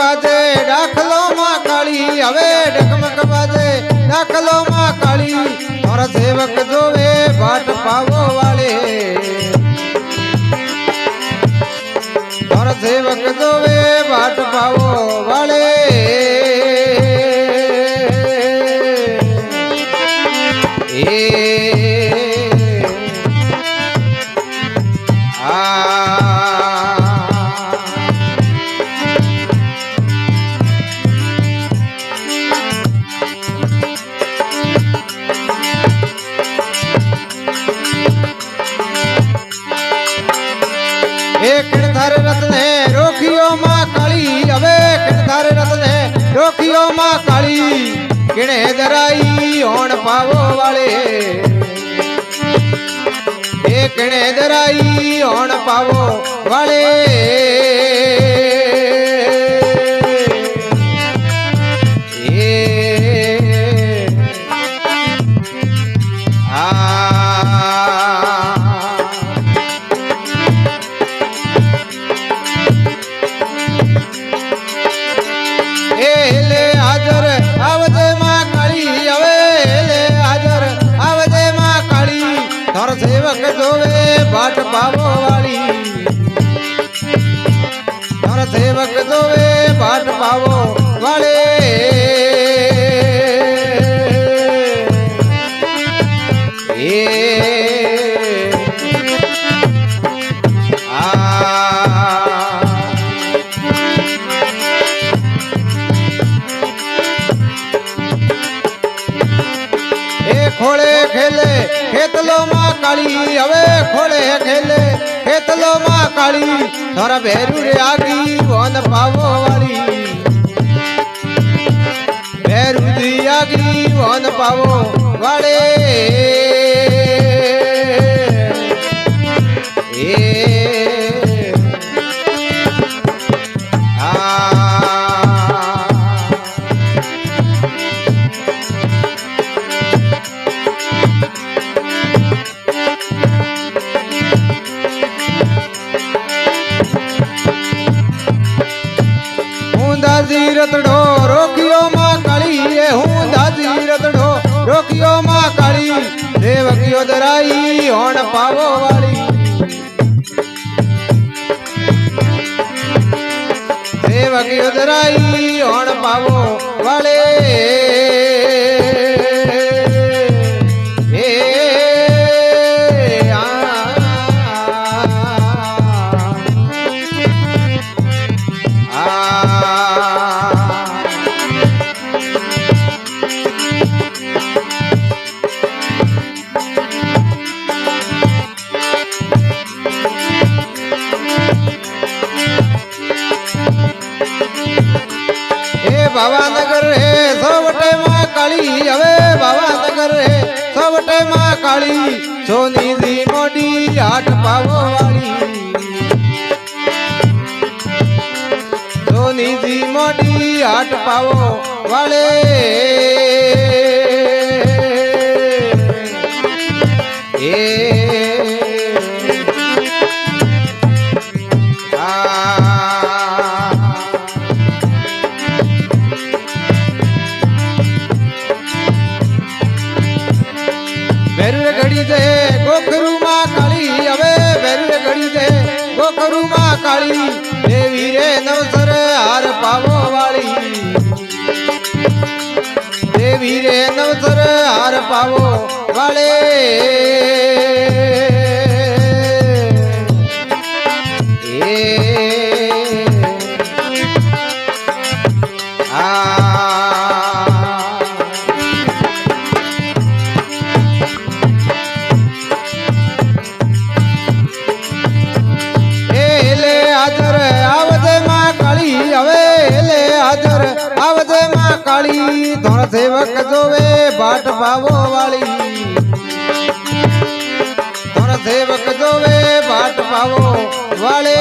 બાજે દાખલો માં કાળી હવે ડગમગ બાજે દાખલો માં કાળી તારા સેવક જોવે ભાટ પાવો વાળે તારા સેવક જોવે ભાટ પાવો વાળે किणधार रत्ने रोखियो मां काली अवे किणधार रत्ने रोखियो मां काली किणे दराई होण पावो वाले किणे दराई होण पावो वाले सेवक जोवे भाट पावो वाली तारा सेवक जोवे भाट पावो वाले खोले खेले खेतलो मां काली हवे खोले खेले खेतलो मां काली थारा भैरू रे आगी वन पावो वाली भैरू दी आगी वन पावो वाले रतड़ो रोकियो मां काली हूँ दादी रतड़ो रोकियो मां काली सेवकियो दराई होण पावो वाली सेवकियो दराई होण पावो वाले बाबानगर है सोवटे मां काली हवे बाबानगर है सोवटे मां काली सोनी दी मोडी हाट पावो वाली सोनी दी मोडी हाट पावो वाले गोखरू मां काली हवे भैरू घड़ी दे गोखरू मां काली देवी रे नवसर हार पावो वाली देवी रे नवसर हार पावो वाले काली धोण सेवक जोवे भाट पावो वाली धोण सेवक जोवे भाट पावो वाले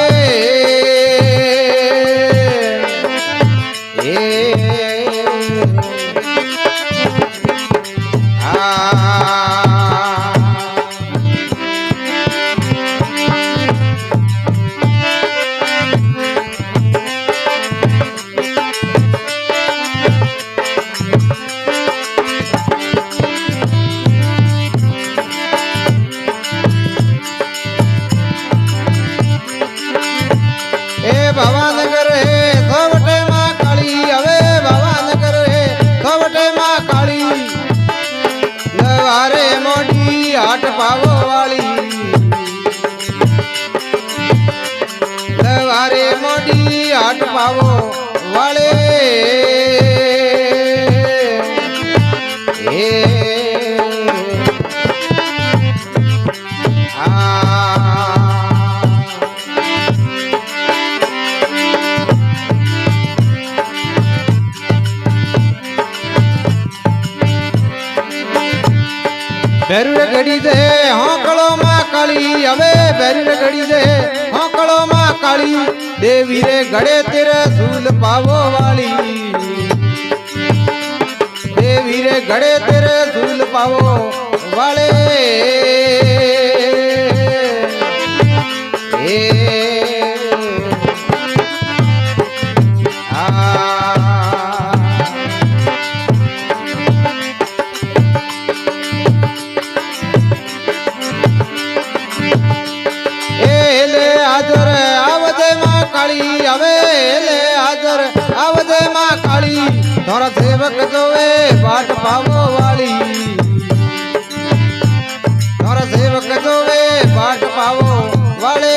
ભાવાનગર હે સવટે માં કાળી હવે ભાવાનગર હે સવટે માં કાળી લવારે મોટી હાટ પાવો વાળી લવારે મોટી હાટ પાવો વાળે બેરુરે ઘડી દે હોકળો માં કાળી હવે બેરુરે ઘડી દે હોકળો માં કાળી દેવી રે ઘડે તેરે સૂલ પાવો વાળી દેવી રે ઘડે તેરે સૂલ પાવો વાળે કાળી હવે લે હાજર આવજે માં કાળી તારા સેવક જોવે વાટ પાવો વાળી તારા સેવક જોવે વાટ પાવો વાળે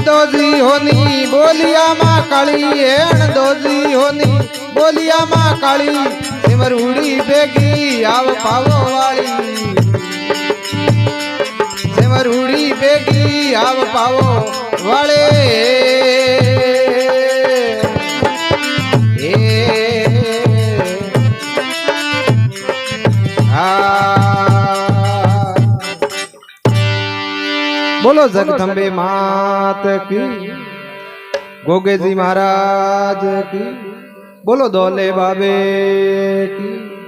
दोजी होनी बोलिया माँ काली एण दोजी होनी बोलिया माँ काली सिमरूड़ी बेगी आव पावो वाली सिमरूड़ी बेगी आव पावो वाले बोलो जगदम्बे मात की गोगे जी महाराज की बोलो दौले बाबे की।